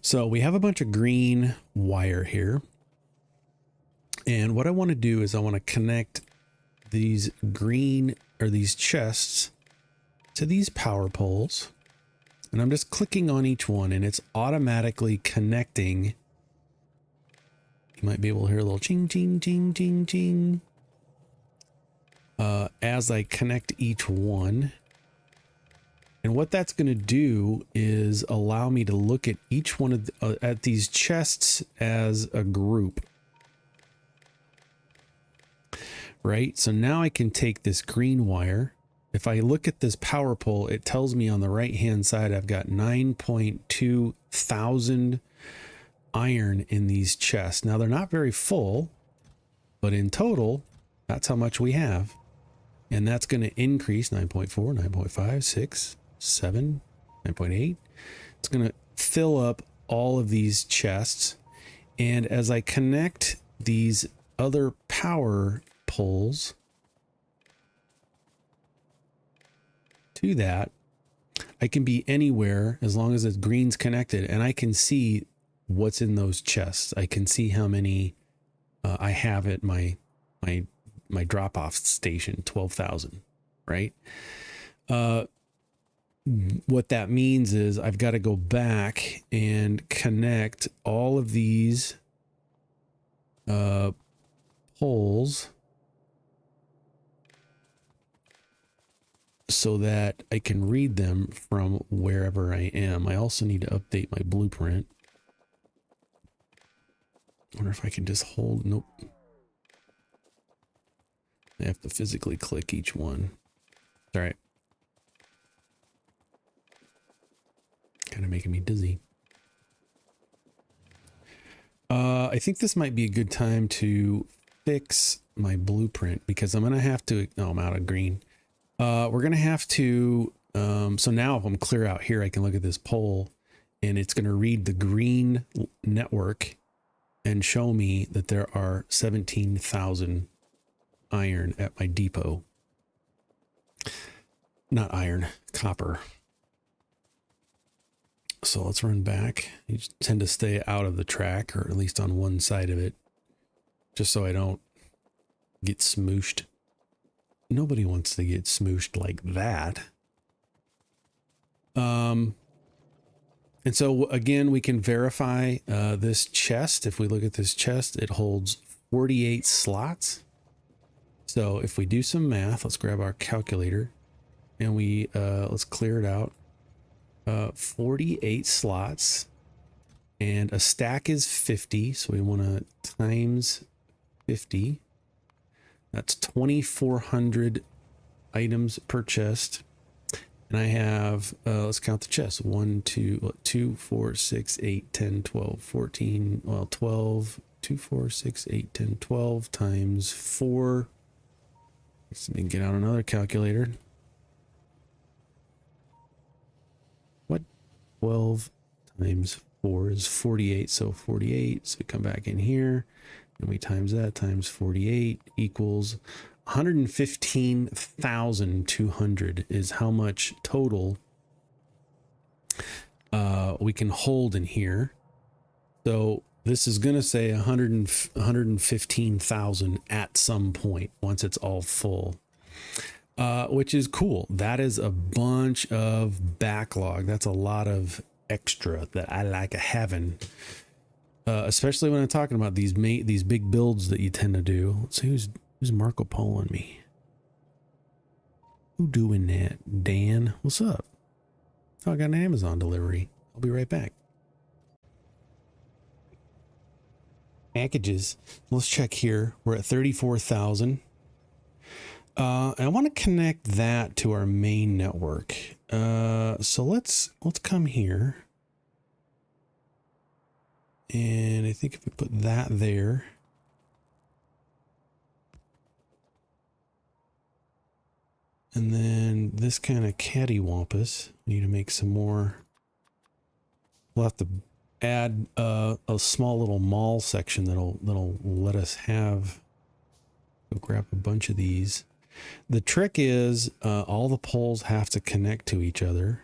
So we have a bunch of green wire here. And what I want to do is I want to connect these green or these chests to these power poles. And I'm just clicking on each one and it's automatically connecting. You might be able to hear a little ching, ching, ching, ching, ching. As I connect each one. And what that's going to do is allow me to look at each one of at these chests as a group. Right? So now I can take this green wire. If I look at this power pole, it tells me on the right hand side I've got 9.2 thousand iron in these chests. Now they're not very full, but in total, that's how much we have. And that's going to increase 9.4, 9.5, 6, 7, 9.8. It's going to fill up all of these chests. And as I connect these other power poles to that, I can be anywhere as long as it's green's connected, and I can see what's in those chests. I can see how many I have at my drop-off station, 12,000, right? What that means is I've got to go back and connect all of these poles so that I can read them from wherever I am. I also need to update my blueprint. I wonder if I can just hold. Nope. I have to physically click each one. All right. Kind of making me dizzy. I think this might be a good time to fix my blueprint because I'm going to have to, no, I'm out of green. We're going to have to, so now if I'm clear out here, I can look at this pole and it's going to read the green network and show me that there are 17,000 iron at my depot. Not iron, copper. So let's run back. You tend to stay out of the track, or at least on one side of it, just so I don't get smooshed. Nobody wants to get smooshed like that. And so again, we can verify this chest. If we look at this chest, it holds 48 slots. So if we do some math, let's grab our calculator and we let's clear it out. 48 slots and a stack is 50. So we want to times 50. That's 2,400 items per chest. And I have, let's count the chests. 1, 2, 4, 6, 8, 10, 12, 14, well, 12, 2, 4, 6, 8, 10, 12 times 4. Let me get out another calculator. What? 12 times 4 is 48. So 48. So we come back in here and we times that times 48 equals 115,200 is how much total we can hold in here. So this is going to say 115,000 at some point once it's all full, which is cool. That is a bunch of backlog. That's a lot of extra that I like having, especially when I'm talking about these big builds that you tend to do. Let's see who's Marco Poloing me. Who doing that? Dan, what's up? Oh, I got an Amazon delivery. I'll be right back. Packages. Let's check here. We're at 34,000. I want to connect that to our main network. So let's come here. And I think if we put that there. And then this kind of cattywampus. We need to make some more. We'll have to add a small little mall section that'll let us have. Go grab a bunch of these. The trick is all the poles have to connect to each other.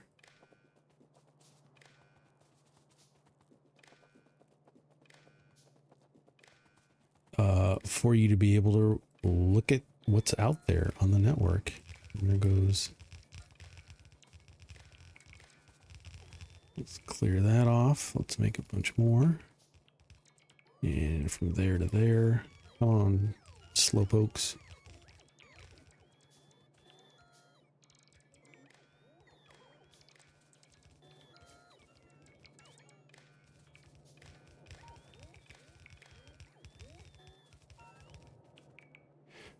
for you to be able to look at what's out there on the network. And there goes. Let's clear that off. Let's make a bunch more. And from there to there. Come on, slowpokes.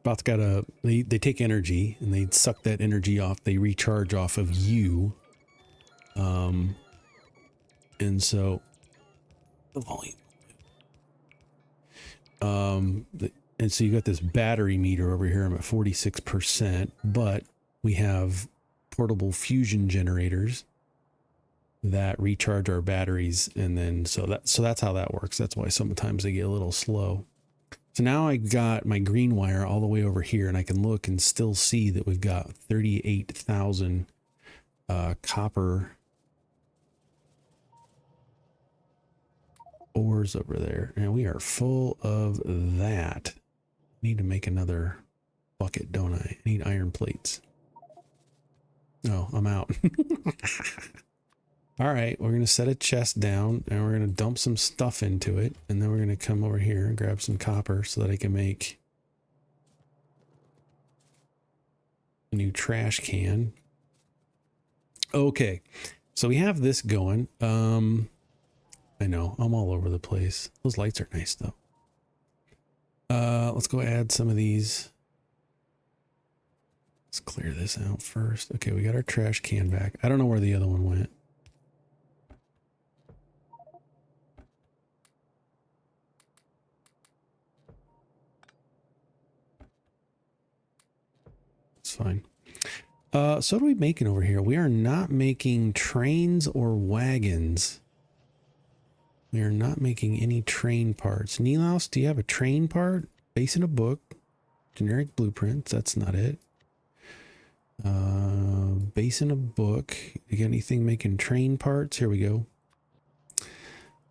Bots gotta, they take energy and they suck that energy off. They recharge off of you. And so the volume. And so you got this battery meter over here. I'm at 46%, but we have portable fusion generators that recharge our batteries. And then, so that's how that works. That's why sometimes they get a little slow. So now I got my green wire all the way over here, and I can look and still see that we've got 38,000 copper ores over there, and we are full of that. Need to make another bucket, don't I? I need iron plates. Oh, I'm out. All right, we're gonna set a chest down and we're gonna dump some stuff into it, and then we're gonna come over here and grab some copper so that I can make a new trash can. Okay, so we have this going. I know I'm all over the place. Those lights are nice though. Let's go add some of these. Let's clear this out first. Okay, we got our trash can back. I don't know where the other one went. It's fine. So what are we making over here? We are not making trains or wagons. We are not making any train parts. Nilaus, do you have a train part? Base in a book. Generic blueprints. That's not it. Base in a book. You got anything making train parts? Here we go.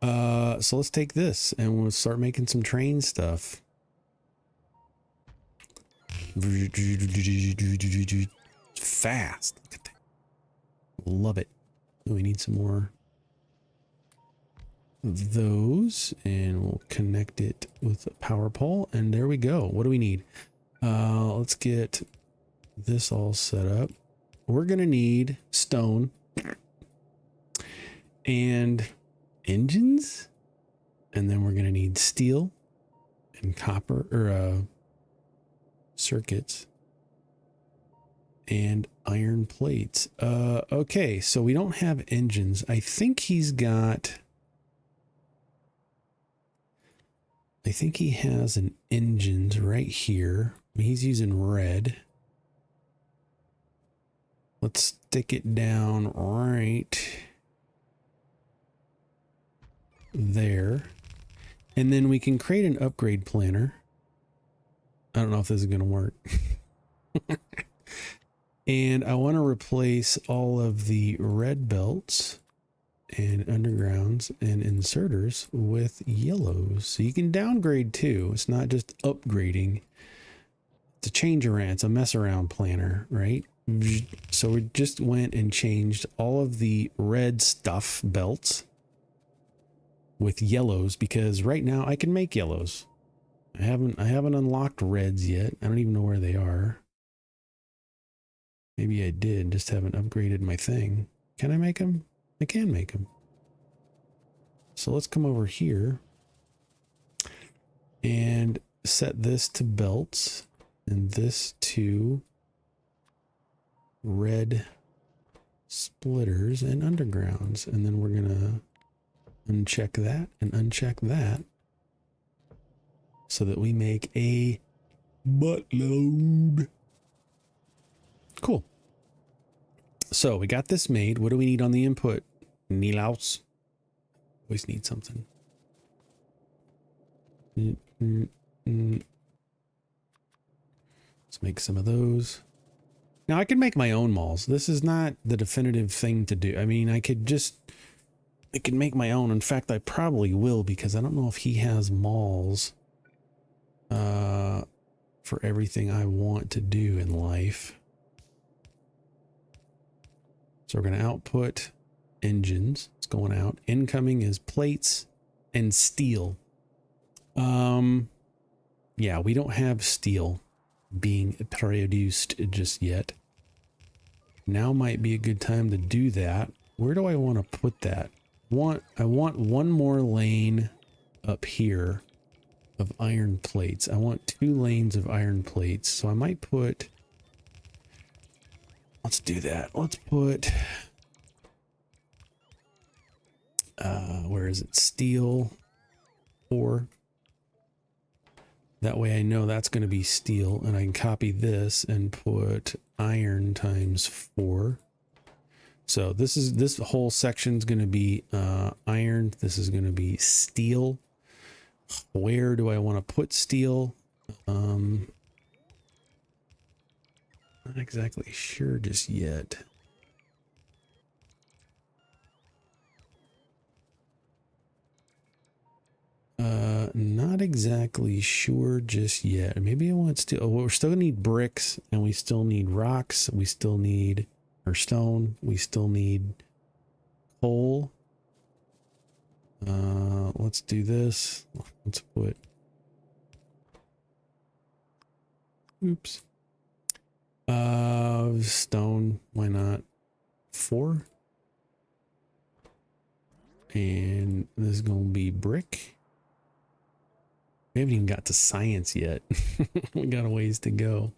So let's take this and we'll start making some train stuff. Fast. Love it. We need some more of those, and we'll connect it with a power pole, and there we go. What do we need? Let's get this all set up. We're gonna need stone and engines, and then we're gonna need steel and copper, or circuits and iron plates. Okay, so we don't have engines. I think he has an engines right here. He's using red. Let's stick it down right there. And then we can create an upgrade planner. I don't know if this is going to work. And I want to replace all of the red belts and undergrounds and inserters with yellows. So you can downgrade too. It's not just upgrading. It's a change around. It's a mess around planner, right? So we just went and changed all of the red stuff belts with yellows, because right now I can make yellows. I haven't unlocked reds yet. I don't even know where they are. Maybe I did, just haven't upgraded my thing. Can I make them? I can make them. So let's come over here and set this to belts and this to red splitters and undergrounds. And then we're going to uncheck that and uncheck that so that we make a buttload. Cool. So we got this made. What do we need on the input? Nilaus. Always need something. Let's make some of those. Now I can make my own malls. This is not the definitive thing to do. I mean, I could make my own. In fact, I probably will, because I don't know if he has malls. for everything I want to do in life. So we're going to output engines. It's going out. Incoming is plates and steel. Yeah, we don't have steel being produced just yet. Now might be a good time to do that. Where do I want to put that? I want one more lane up here of iron plates. I want 2 lanes of iron plates. So I might put, let's do that. Let's put, where is it? Steel 4. That way I know that's going to be steel, and I can copy this and put iron times 4. So this whole section's going to be iron. This is going to be steel. Where do I want to put steel? Not exactly sure just yet. Not exactly sure just yet. Maybe I want steel. Oh, well, we're still gonna need bricks, and we still need rocks. We still need, or stone. We still need coal. Let's do this. Let's put, oops. Stone, why not? 4. And this is gonna be brick. We haven't even got to science yet. We got a ways to go.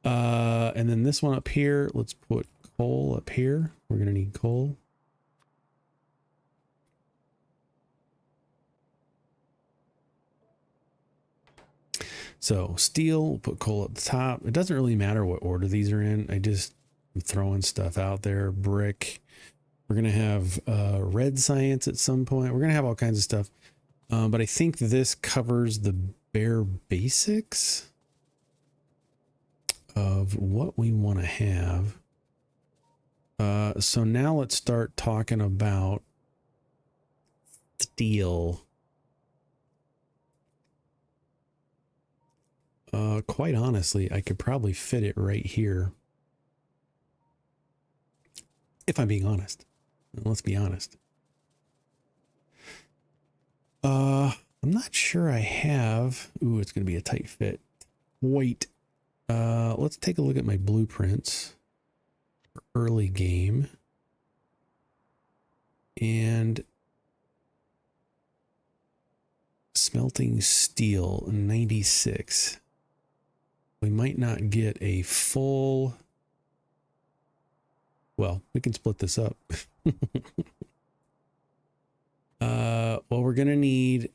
And then this one up here, let's put coal up here. We're gonna need coal. So steel, we'll put coal at the top. It doesn't really matter what order these are in. I'm throwing stuff out there. Brick. We're gonna have red science at some point. We're gonna have all kinds of stuff. But I think this covers the bare basics of what we want to have. So now let's start talking about steel. Quite honestly, I could probably fit it right here. If I'm being honest. Let's be honest. I'm not sure I have. Ooh, it's going to be a tight fit. Wait. Let's take a look at my blueprints for early game. And smelting steel 96. We might not get a full. Well, we can split this up. Well, we're gonna need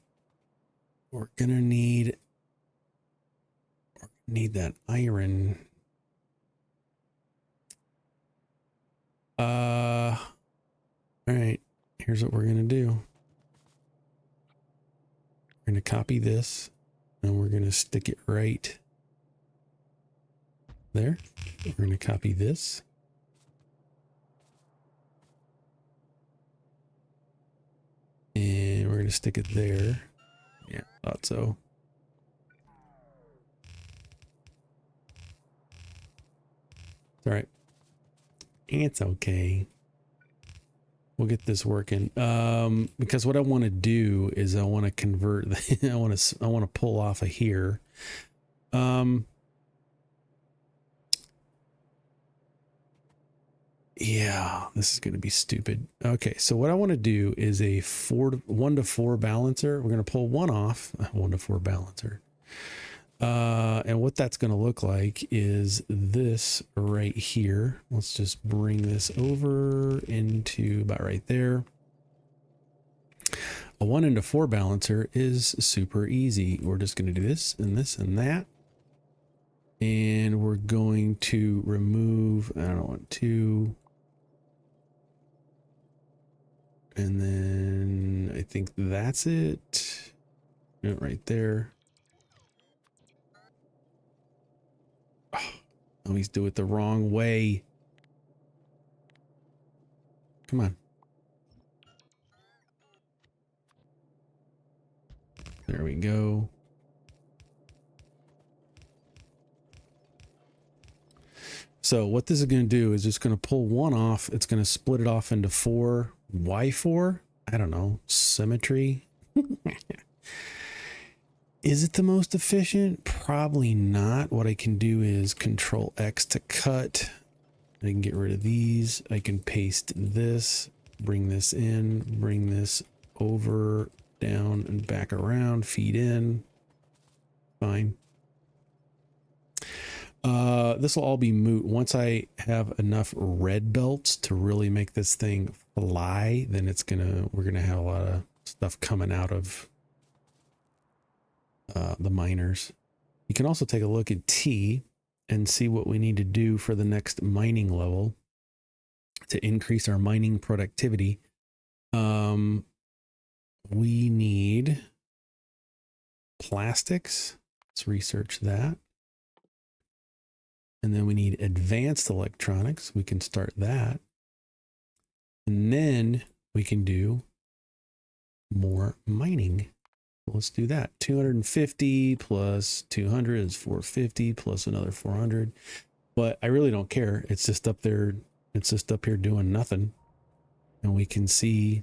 that iron. All right, here's what we're gonna do. We're gonna copy this and we're gonna stick it right there. We're gonna copy this. And we're going to stick it there. Yeah, thought so. It's all right. It's okay. We'll get this working. Because what I want to do is I want to convert. I want to pull off of here. Yeah, this is going to be stupid. Okay, so what I want to do is a 1 to 4 balancer. We're going to pull one off, 1 to 4 balancer. And what that's going to look like is this right here. Let's just bring this over into about right there. A 1 into 4 balancer is super easy. We're just going to do this and this and that. And we're going to remove, I don't want to. And then I think that's it. Right there. Oh, I always do it the wrong way. Come on. There we go. So what this is going to do is just going to pull one off. It's going to split it off into 4. Why 4? I don't know. Symmetry. Is it the most efficient? Probably not. What I can do is Control X to cut. I can get rid of these. I can paste this, bring this in, bring this over, down, and back around, feed in. Fine. This will all be moot. Once I have enough red belts to really make this thing fly, then we're gonna have a lot of stuff coming out of the miners. You can also take a look at T and see what we need to do for the next mining level to increase our mining productivity. We need plastics. Let's research that. And then we need advanced electronics. We can start that. And then we can do more mining. Let's do that. 250 plus 200 is 450 plus another 400. But I really don't care. It's just up there. It's just up here doing nothing. And we can see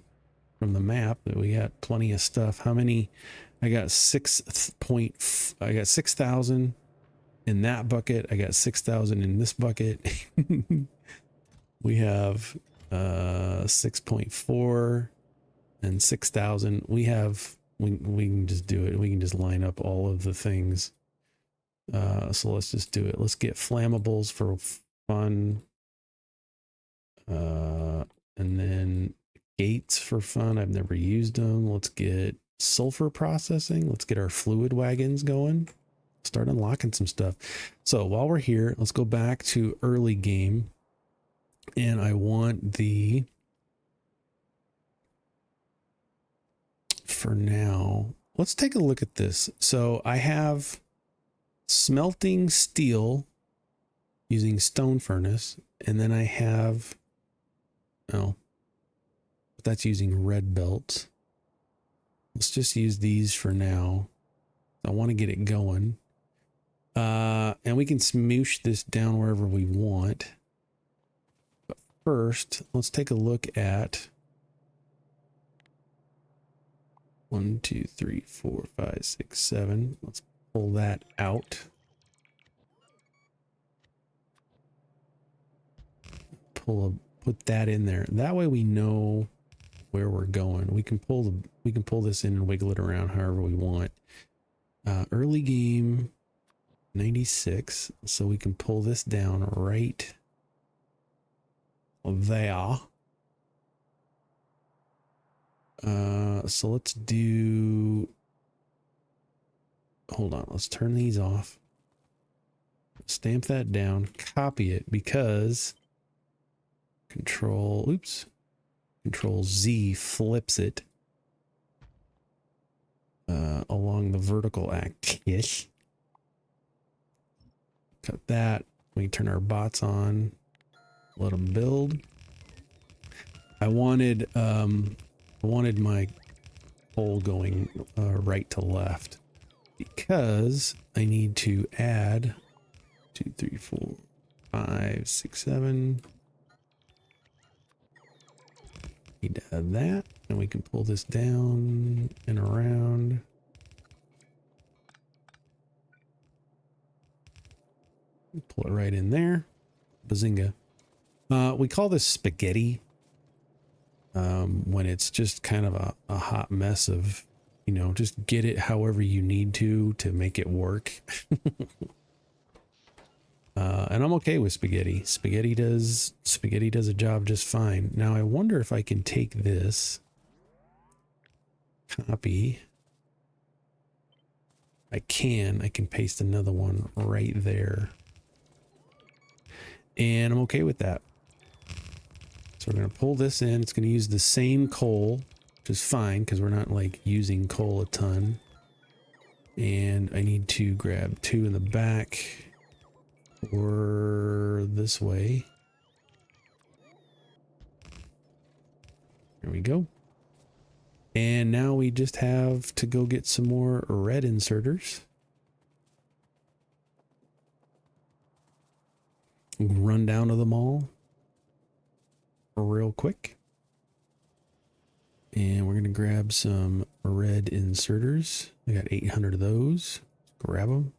from the map that we got plenty of stuff. How many? I got 6,000 in that bucket. I got 6,000 in this bucket. We have 6.4 and 6,000. We can just do it. We can just line up all of the things. So let's just do it. Let's get flammables for fun. And then gates for fun. I've never used them. Let's get sulfur processing. Let's get our fluid wagons going. Start unlocking some stuff. So while we're here, let's go back to early game. And I want for now, let's take a look at this. So I have smelting steel using stone furnace. And then I have, that's using red belts. Let's just use these for now. I want to get it going. And we can smoosh this down wherever we want. But first, let's take a look at 1, 2, 3, 4, 5, 6, 7. Let's pull that out. Put that in there. That way we know where we're going. We can pull this in and wiggle it around however we want. Early game 96, so we can pull this down right there. So let's do, hold on, let's turn these off, stamp that down, copy it, because Control Z flips it along the vertical axis. Cut that. We can turn our bots on, let them build. I wanted my hole going right to left because I need to add 2, 3, 4, 5, 6, 7. Need to add that, and we can pull this down and around. Pull it right in there. Bazinga. We call this spaghetti when it's just kind of a hot mess of, just get it however you need to make it work. And I'm okay with spaghetti. Spaghetti does a job just fine. Now I wonder if I can take this, copy. I can paste another one right there. And I'm okay with that. So we're going to pull this in. It's going to use the same coal, which is fine because we're not like using coal a ton. And I need to grab 2 in the back or this way. There we go. And now we just have to go get some more red inserters. run down to the mall real quick. And we're going to grab some red inserters. I got 800 of those. Grab them.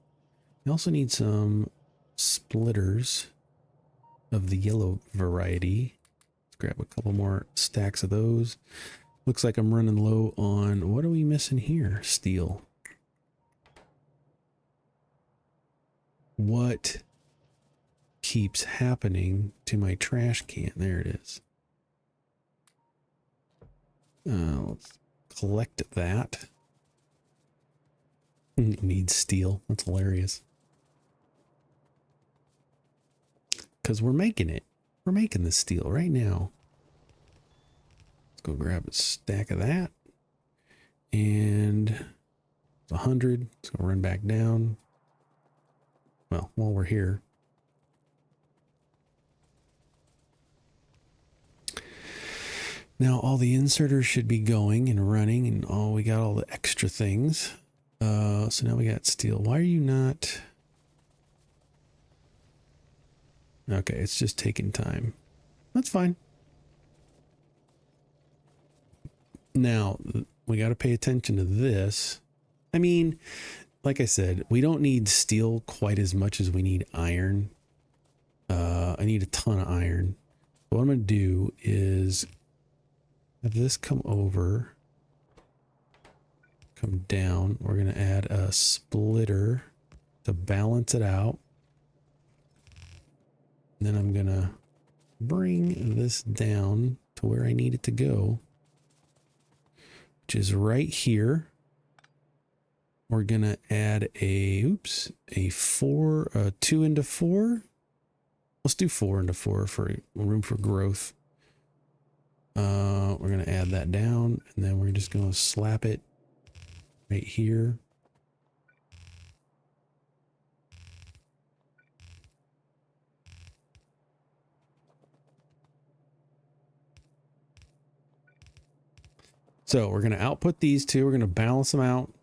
We also need some splitters of the yellow variety. Let's grab a couple more stacks of those. Looks like I'm running low on, what are we missing here? Steel. What keeps happening to my trash can? There it is. Let's collect that. It needs steel. That's hilarious. Because we're making it. We're making the steel right now. Let's go grab a stack of that. And it's 100. Let's go run back down. Well, while we're here. Now all the inserters should be going and running, and we got all the extra things. So now we got steel. Why are you not? Okay, it's just taking time. That's fine. Now we got to pay attention to this. I mean, like I said, we don't need steel quite as much as we need iron. I need a ton of iron. What I'm going to do is have this come over, come down. We're going to add a splitter to balance it out. And then I'm going to bring this down to where I need it to go, which is right here. We're going to add a 2 into 4. Let's do 4 into 4 for room for growth. We're going to add that down, and then we're just going to slap it right here. So we're going to output these two. We're going to balance them out,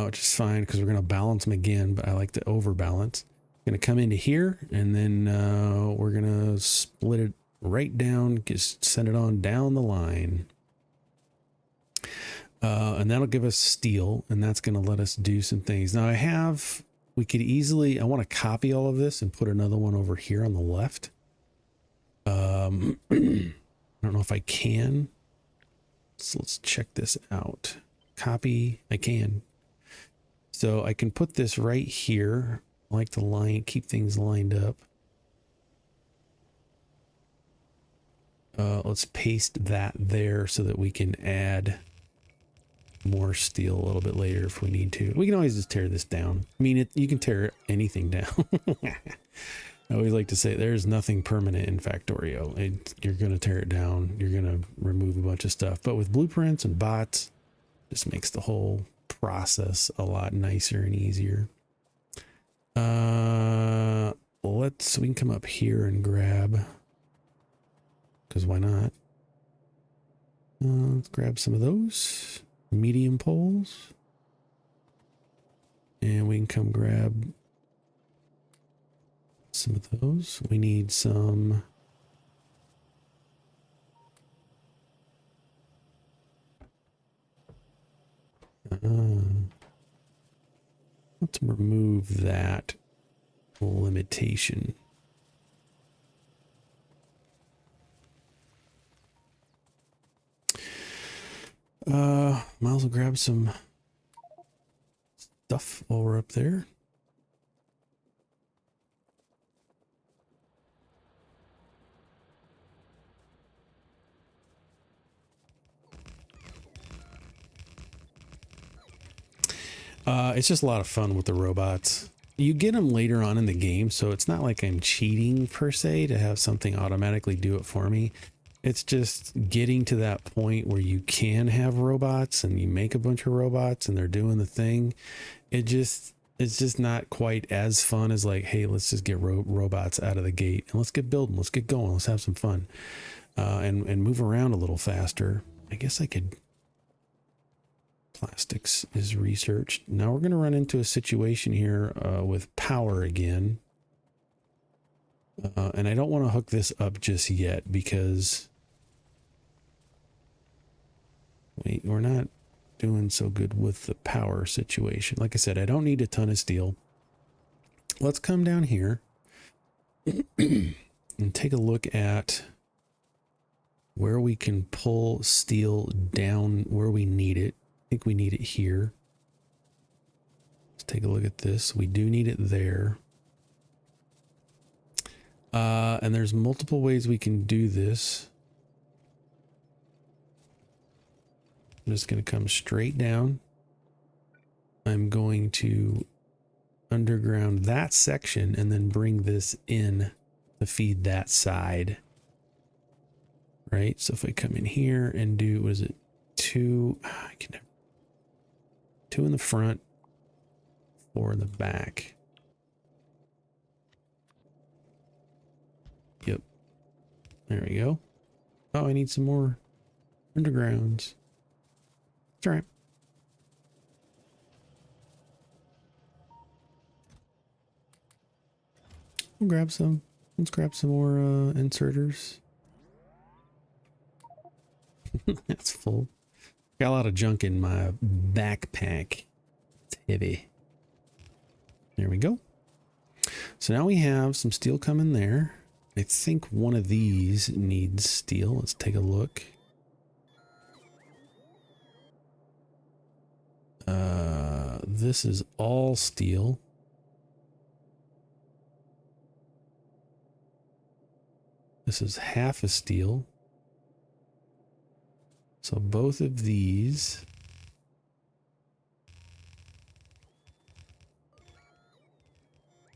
which is fine because we're going to balance them again, but I like to overbalance. Going to come into here, and then we're going to split it right down, just send it on down the line. And that'll give us steel, and that's going to let us do some things. Now we could easily, I want to copy all of this and put another one over here on the left. I don't know if I can. So let's check this out. Copy, I can. So I can put this right here. I like to keep things lined up. Let's paste that there so that we can add more steel a little bit later if we need to. We can always just tear this down. I mean, you can tear anything down. I always like to say there's nothing permanent in Factorio. You're going to tear it down. You're going to remove a bunch of stuff. But with blueprints and bots, just makes the whole process a lot nicer and easier. We can come up here and grab, because why not? Let's grab some of those medium poles, and we can come grab some of those. We need some let's remove that limitation. Might as well grab some stuff while we're up there. It's just a lot of fun with the robots. You get them later on in the game, so it's not like I'm cheating per se to have something automatically do it for me. It's just getting to that point where you can have robots and you make a bunch of robots and they're doing the thing. It's just not quite as fun as like, hey, let's just get robots out of the gate and let's get building, let's get going, let's have some fun, and move around a little faster. I guess I could. Plastics is researched. Now we're going to run into a situation here with power again. And I don't want to hook this up just yet because we're not doing so good with the power situation. Like I said, I don't need a ton of steel. Let's come down here and take a look at where we can pull steel down where we need it. I think we need it here. Let's take a look at this. We do need it there. And there's multiple ways we can do this. I'm just going to come straight down. I'm going to underground that section and then bring this in to feed that side. Right? So if I come in here and do, what is it? Two in the front, 4 in the back. Yep. There we go. Oh, I need some more undergrounds. That's all right. We'll grab some. Let's grab some more inserters. That's full. Got a lot of junk in my backpack. It's heavy. There we go. So now we have some steel coming there. I think one of these needs steel. Let's take a look. This is all steel. This is half a steel. So both of these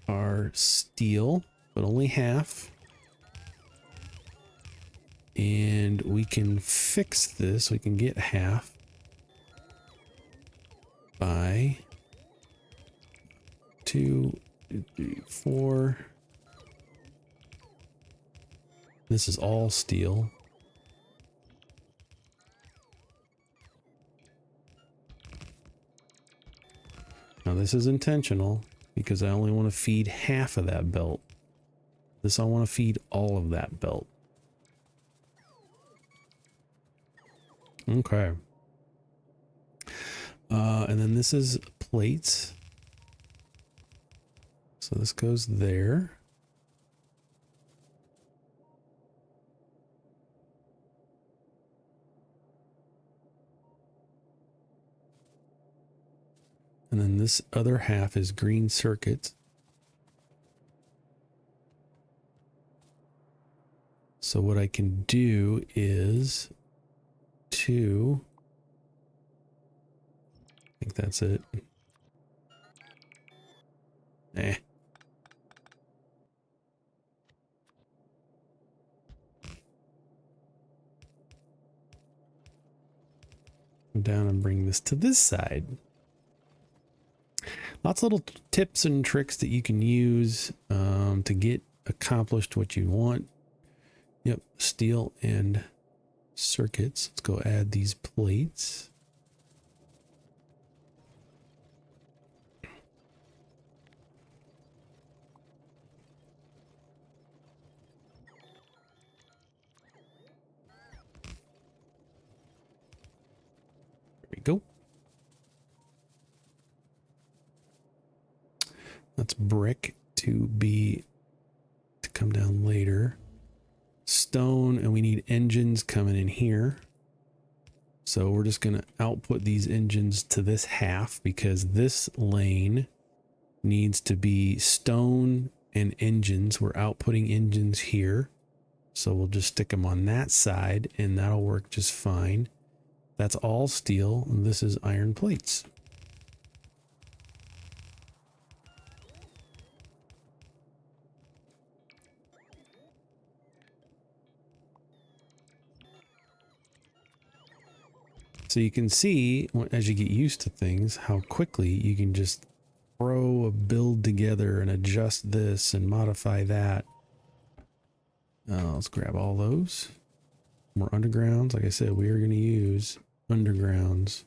are steel, but only half. And we can fix this. We can get half by 2, 3, 4. This is all steel. Now this is intentional because I only want to feed half of that belt. This I want to feed all of that belt. Okay. And then this is plates. So this goes there. And then this other half is green circuits. So what I can do is I think that's it. Come down and bring this to this side. Lots of little tips and tricks that you can use to get accomplished what you want. Yep, steel and circuits. Let's go add these plates. There we go. That's brick to come down later. Stone, and we need engines coming in here. So we're just going to output these engines to this half because this lane needs to be stone and engines. We're outputting engines here. So we'll just stick them on that side and that'll work just fine. That's all steel, and this is iron plates. So you can see, as you get used to things, how quickly you can just throw a build together and adjust this and modify that. Let's grab all those. More undergrounds. Like I said, we are going to use undergrounds.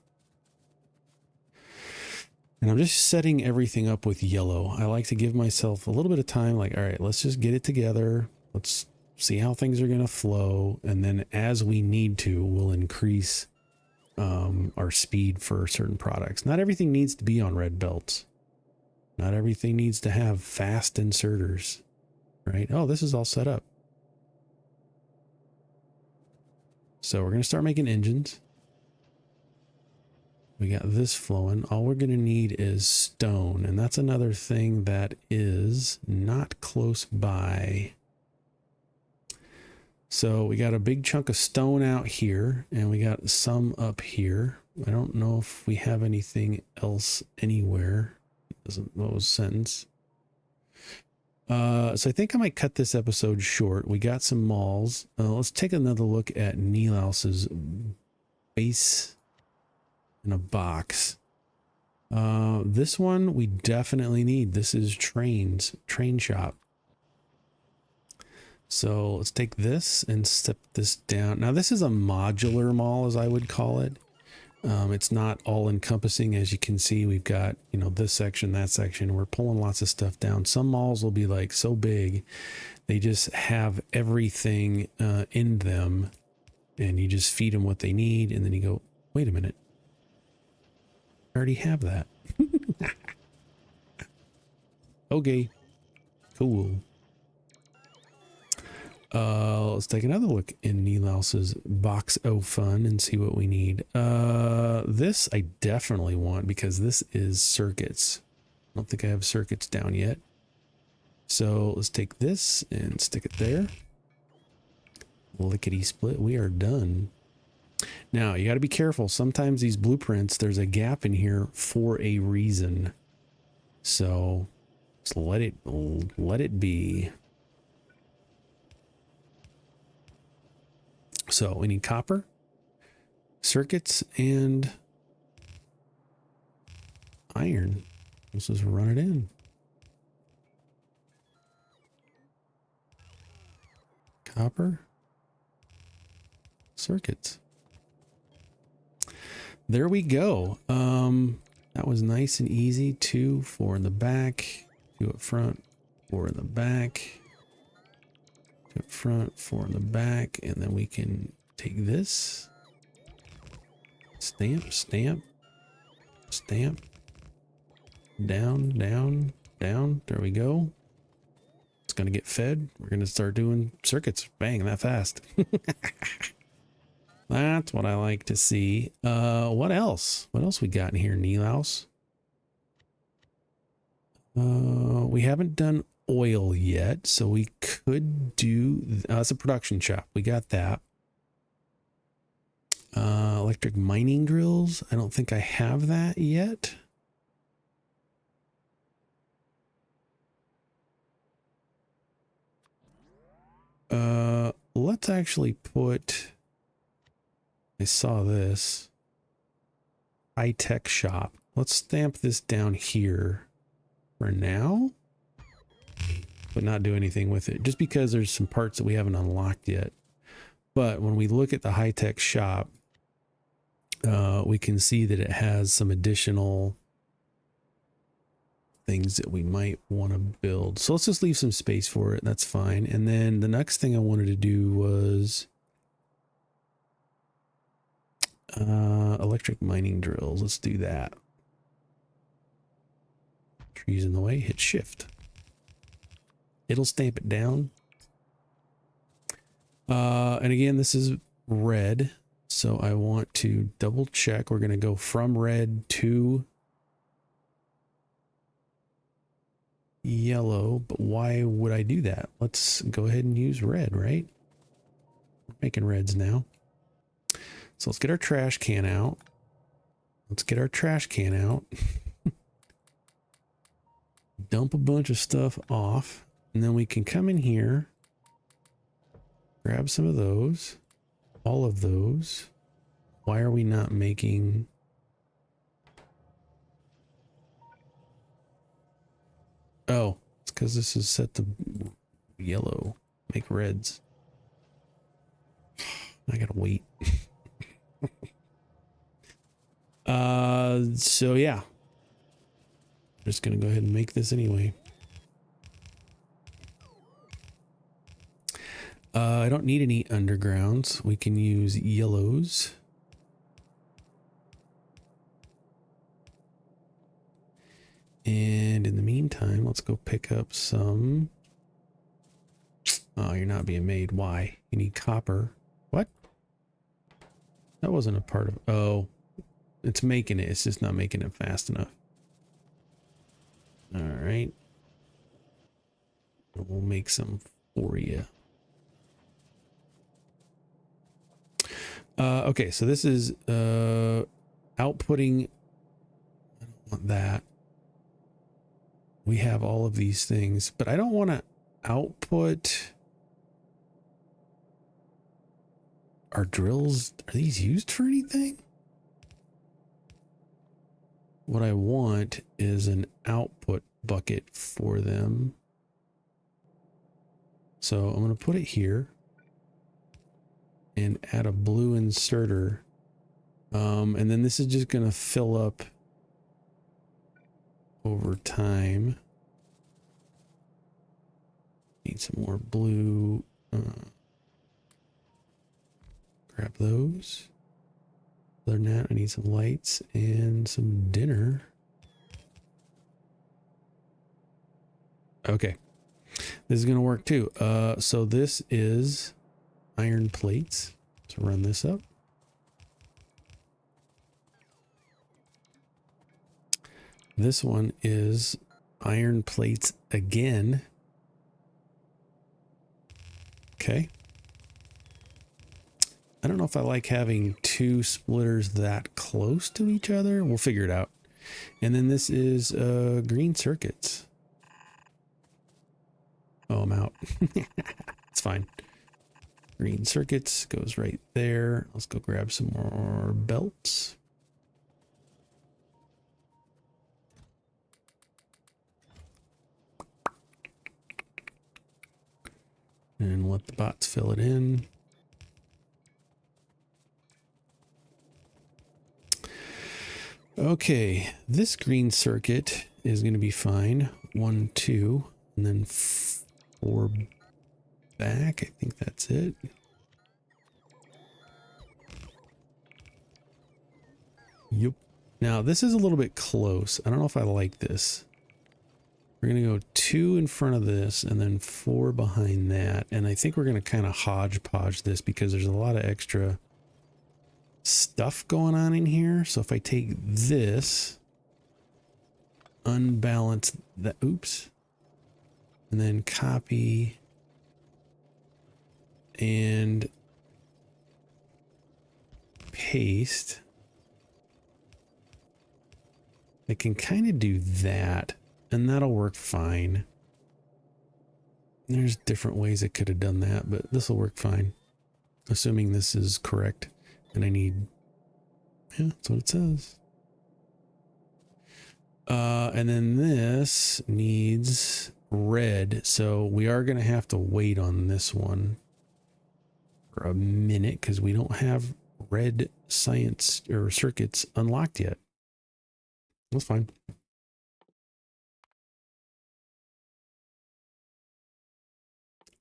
And I'm just setting everything up with yellow. I like to give myself a little bit of time, like, all right, let's just get it together. Let's see how things are going to flow. And then as we need to, we'll increase our speed for certain products. Not everything needs to be on red belts. Not everything needs to have fast inserters, right? Oh, this is all set up. So we're going to start making engines. We got this flowing. All we're going to need is stone. And that's another thing that is not close by. So we got a big chunk of stone out here, and we got some up here. I don't know if we have anything else anywhere. Doesn't those sentence. So I think I might cut this episode short. We got some malls. Let's take another look at Nilaus's base in a box. This one we definitely need. This is train shop. So let's take this and step this down. Now this is a modular mall, as I would call it. It's not all encompassing. As you can see, we've got, you know, this section, that section. We're pulling lots of stuff down. Some malls will be like so big, they just have everything in them, and you just feed them what they need. And then you go, wait a minute, I already have that. Okay, cool. Let's take another look in Nilaus's box of fun and see what we need. This I definitely want because this is circuits. I don't think I have circuits down yet. So let's take this and stick it there. Lickety split. We are done. Now you got to be careful. Sometimes these blueprints, there's a gap in here for a reason. So just let it be. So we need copper, circuits, and iron. Let's just run it in. Copper, circuits. There we go. That was nice and easy. 2, 4 in the back, 2 up front, 4 in the back. Up front, 4 in the back, and then we can take this, stamp, stamp, stamp, down, down, down. There we go. It's gonna get fed. We're gonna start doing circuits. Bang, that fast. That's what I like to see. What else? What else we got in here, Nilaus? We haven't done oil yet, so we could do that's a production shop. We got that. Electric mining drills. I don't think I have that yet. Let's actually put, I saw this high-tech shop. Let's stamp this down here for now, but not do anything with it, just because there's some parts that we haven't unlocked yet. But when we look at the high-tech shop, we can see that it has some additional things that we might want to build. So let's just leave some space for it. That's fine. And then the next thing I wanted to do was electric mining drills. Let's do that. Trees in the way, hit shift. It'll stamp it down. And again, this is red, so I want to double check. We're going to go from red to yellow, but why would I do that? Let's go ahead and use red, right? We're making reds now. So let's get our trash can out. Let's get our trash can out. Dump a bunch of stuff off, and then we can come in here, grab some of those, all of those. Why are we not making... Oh, it's because this is set to yellow. Make reds. I gotta wait. So yeah. I'm just going to go ahead and make this anyway. I don't need any undergrounds. We can use yellows. And in the meantime, let's go pick up some. Oh, you're not being made. Why? You need copper. What? That wasn't a part of... Oh, it's making it. It's just not making it fast enough. All right. We'll make some for you. Okay, so this is outputting. I don't want that. We have all of these things, but I don't want to output. Our drills, are these used for anything? What I want is an output bucket for them. So I'm going to put it here and add a blue inserter. And then this is just going to fill up over time. Need some more blue. Grab those. Other than that, I need some lights and some dinner. Okay. This is going to work too. So this is iron plates. So run this up. This one is iron plates again. Okay. I don't know if I like having two splitters that close to each other. We'll figure it out. And then this is green circuits. Oh, I'm out. It's fine. Green circuits goes right there. Let's go grab some more belts. And let the bots fill it in. Okay, this green circuit is going to be fine. 1, 2, and then 4 back. I think that's it. Yep. Now, this is a little bit close. I don't know if I like this. We're going to go 2 in front of this and then 4 behind that. And I think we're going to kind of hodgepodge this because there's a lot of extra stuff going on in here. So if I take this, unbalance that, oops, and then copy and paste, I can kind of do that and that'll work fine. There's different ways I could have done that, but this will work fine. Assuming this is correct. And I need, yeah, that's what it says. And then this needs red. So we are going to have to wait on this one for a minute because we don't have red science or circuits unlocked yet. That's fine.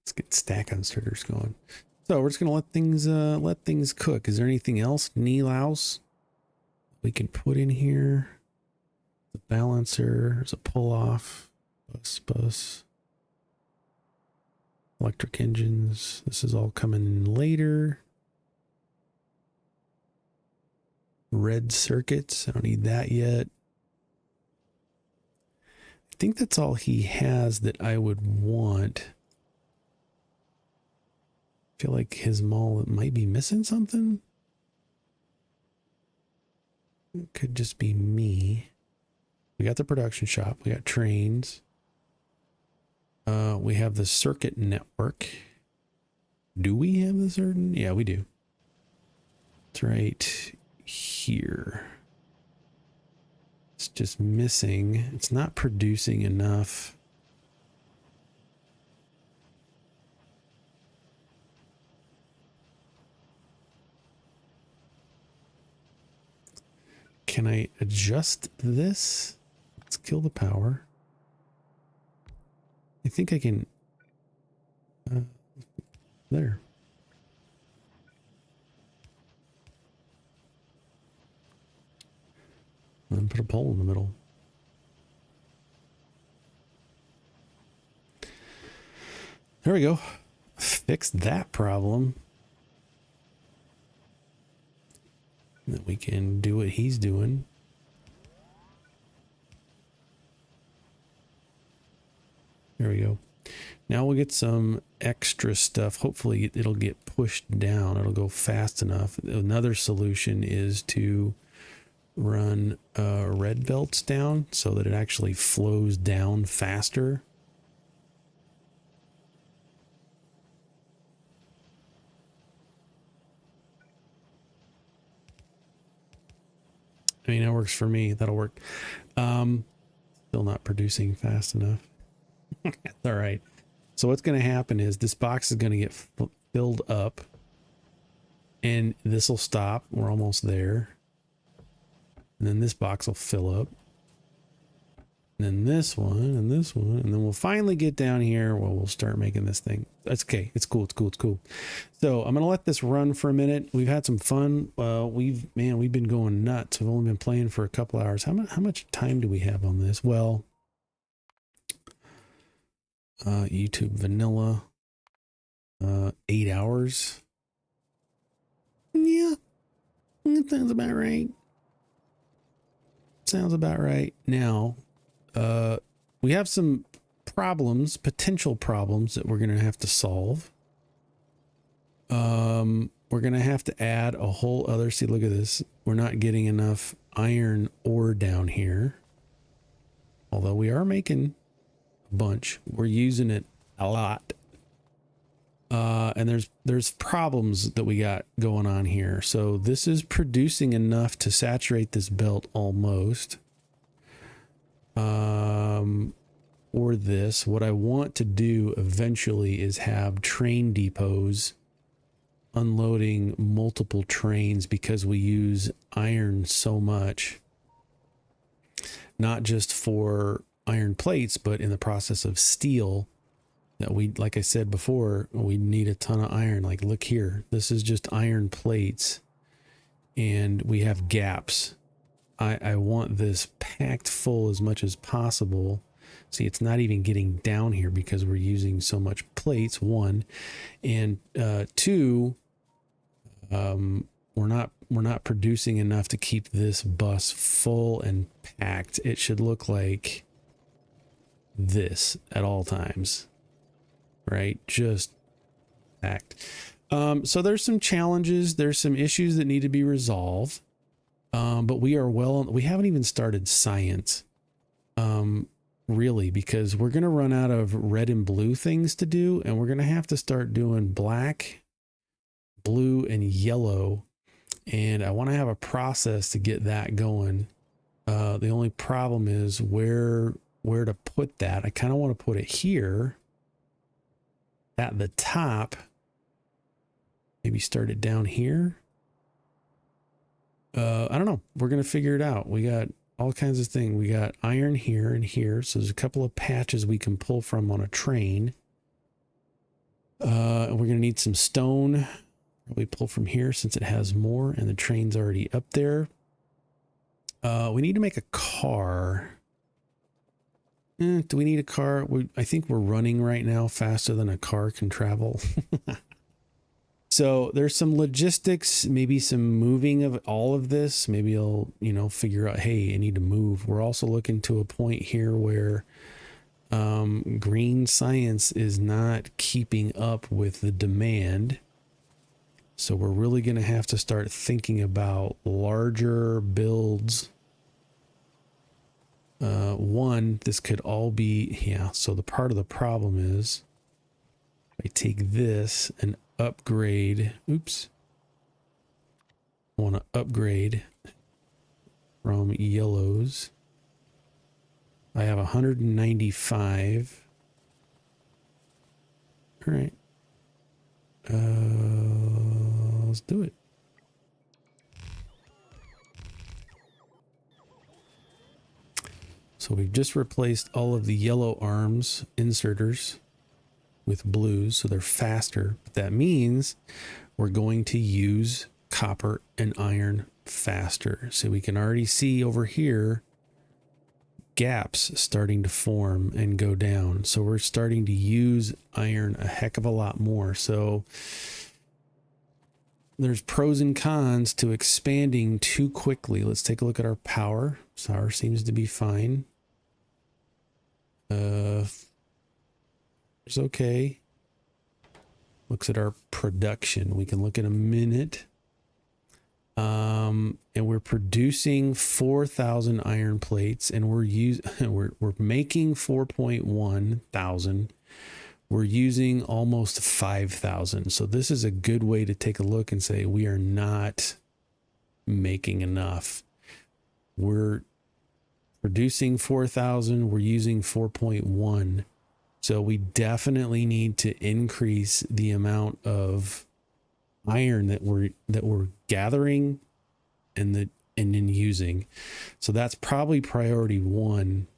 Let's get stack inserters going. So we're just gonna let things cook. Is there anything else? Knee-louse we can put in here. The balancer. There's a pull-off. Bus. Electric engines. This is all coming in later. Red circuits. I don't need that yet. I think that's all he has that I would want. I feel like his mall might be missing something. It could just be me. We got the production shop. We got trains. We have the circuit network. Do we have the certain? Yeah, we do. It's right here. It's just missing. It's not producing enough. Can I adjust this? Let's kill the power. I think I can... there. And put a pole in the middle. There we go. Fix that problem. And then we can do what he's doing. There we go. Now we'll get some extra stuff. Hopefully it'll get pushed down. It'll go fast enough. Another solution is to run red belts down so that it actually flows down faster. I mean, that works for me. That'll work. Still not producing fast enough. That's all right. So what's going to happen is this box is going to get filled up and this will stop. We're almost there. And then this box will fill up. And then this one and this one. And then we'll finally get down here where we'll start making this thing. That's okay. It's cool. It's cool. It's cool. So I'm going to let this run for a minute. We've had some fun. We've been going nuts. We've only been playing for a couple hours. How much time do we have on this? Well, YouTube vanilla, 8 hours. Yeah, that sounds about right. Sounds about right. Now, we have some problems, potential problems that we're going to have to solve. We're going to have to add a whole other, see, look at this. We're not getting enough iron ore down here. Although we are making a bunch. We're using it a lot. And there's problems that we got going on here. So this is producing enough to saturate this belt almost. Or this. What I want to do eventually is have train depots unloading multiple trains because we use iron so much. Not just for iron plates, but in the process of steel that we, like I said before, we need a ton of iron. Like, look here, this is just iron plates and we have gaps. I want this packed full as much as possible. See, it's not even getting down here because we're using so much plates, one, and two, we're not producing enough to keep this bus full and packed. It should look like this at all times, right? Just packed. So there's some challenges. There's some issues that need to be resolved. But we haven't even started science, really, because we're going to run out of red and blue things to do. And we're going to have to start doing black, blue, and yellow. And I want to have a process to get that going. The only problem is where to put that. I kind of want to put it here at the top. Maybe start it down here. I don't know. We're going to figure it out. We got all kinds of things. We got iron here and here. So there's a couple of patches we can pull from on a train. And we're going to need some stone. We pull from here since it has more and the train's already up there. We need to make a car. Do we need a car? I think we're running right now faster than a car can travel. So there's some logistics, maybe some moving of all of this. Maybe I'll, figure out, hey, I need to move. We're also looking to a point here where green science is not keeping up with the demand. So we're really going to have to start thinking about larger builds. One, this could all be, so the part of the problem is I take this and upgrade. Oops. I want to upgrade from yellows. I have 195. All right. Let's do it. So So we've just replaced all of the yellow arms inserters with blues, so they're faster. But that means we're going to use copper and iron faster. So we can already see over here gaps starting to form and go down. So we're starting to use iron a heck of a lot more. So there's pros and cons to expanding too quickly. Let's take a look at our power. Power seems to be fine. It's okay. Looks at our production. We can look in a minute. And we're producing 4,000 iron plates, and we're making 4.1 thousand. We're using almost 5,000. So this is a good way to take a look and say we are not making enough. We're producing 4,000. We're using 4.1. So we definitely need to increase the amount of iron that we're gathering and then using. So that's probably priority 1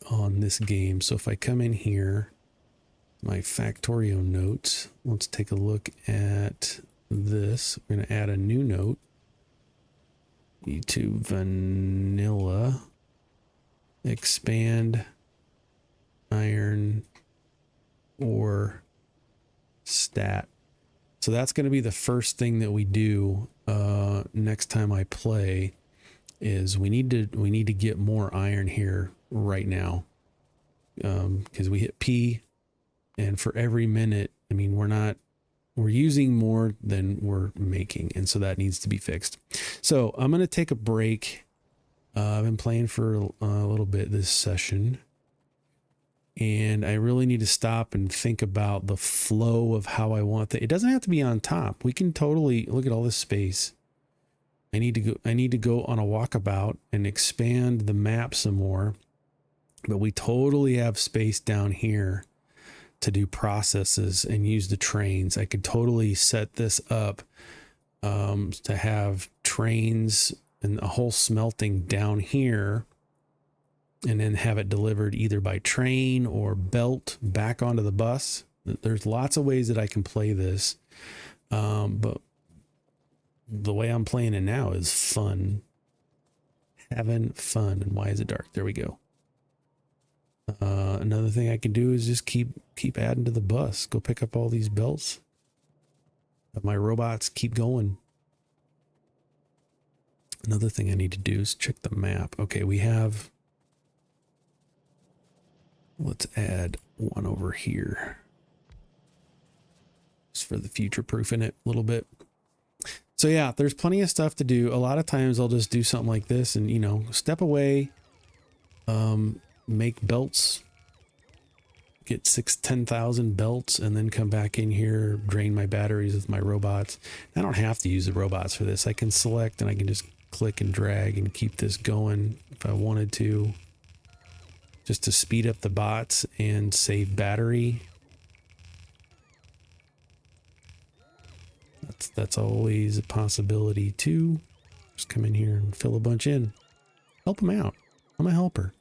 on this game. So if I come in here, my Factorio notes, let's take a look at this. We're going to add a new note. YouTube vanilla, expand iron ore stat. So that's going to be the first thing that we do next time I play. Is we need to get more iron here right now, because we hit P, and for every minute, I mean, we're using more than we're making, and so that needs to be fixed. So I'm going to take a break. I've been playing for a little bit this session, and I really need to stop and think about the flow of how I want that. It doesn't have to be on top. We can totally look at all this space. I need to go on a walkabout and expand the map some more, but we totally have space down here to do processes and use the trains. I could totally set this up to have trains and a whole smelting down here, and then have it delivered either by train or belt back onto the bus. There's lots of ways that I can play this, but the way I'm playing it now is fun. Having fun. And why is it dark? There we go. Another thing I can do is just keep adding to the bus. Go pick up all these belts. Have my robots keep going. Another thing I need to do is check the map. Okay, we have... Let's add one over here. Just for the future proofing it a little bit. So yeah, there's plenty of stuff to do. A lot of times I'll just do something like this and, you know, step away, make belts, get 10,000 belts, and then come back in here, drain my batteries with my robots. I don't have to use the robots for this. I can select and I can just click and drag and keep this going if I wanted to, just to speed up the bots and save battery. That's always a possibility too. Just come in here and fill a bunch in. Help them out. I'm a helper.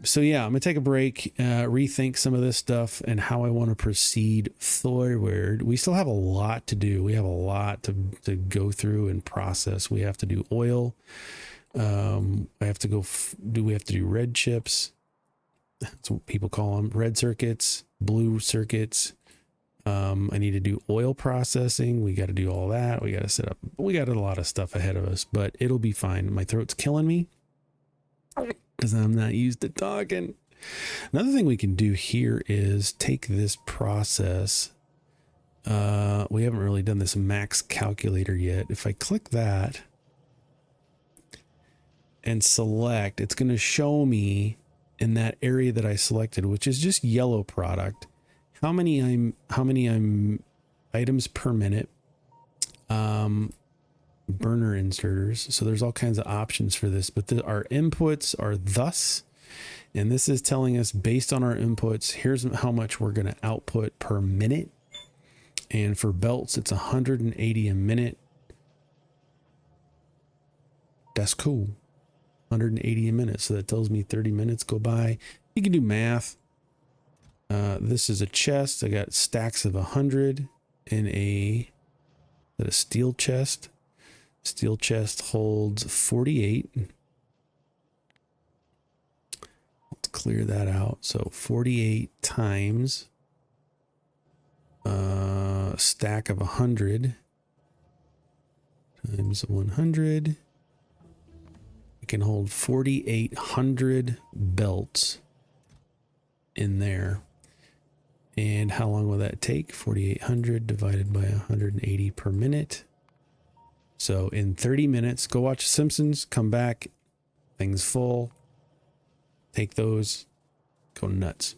So yeah, I'm gonna take a break, rethink some of this stuff and how I want to proceed forward. We still have a lot to do. We have a lot to go through and process. We have to do oil. I have to go we have to do red chips. That's what people call them. Red circuits, blue circuits. I need to do oil processing. We got to do all that. We got to set up. We got a lot of stuff ahead of us, but it'll be fine. My throat's killing me because I'm not used to talking. Another thing we can do here is take this process. We haven't really done this max calculator yet. If I click that and select, it's going to show me in that area that I selected, which is just yellow product, how many I'm items per minute, burner inserters. So there's all kinds of options for this, but our inputs are thus, and this is telling us based on our inputs, here's how much we're going to output per minute. And for belts, it's 180 a minute. That's cool. 180 a minute. So that tells me 30 minutes go by. You can do math. This is a chest. I got stacks of 100 in a steel chest. Steel chest holds 48. Let's clear that out. So 48 times a stack of 100 times 100. It can hold 4,800 belts in there. And how long will that take? 4,800 divided by 180 per minute. So in 30 minutes, go watch Simpsons, come back, things full, take those, go nuts.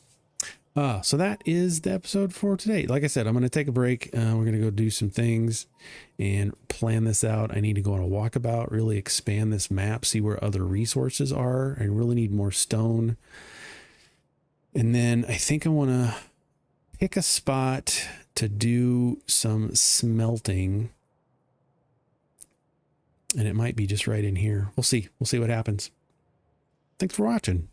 So that is the episode for today. Like I said, I'm going to take a break. We're going to go do some things and plan this out. I need to go on a walkabout, really expand this map, see where other resources are. I really need more stone. And then I think I want to pick a spot to do some smelting. And it might be just right in here. We'll see. We'll see what happens. Thanks for watching.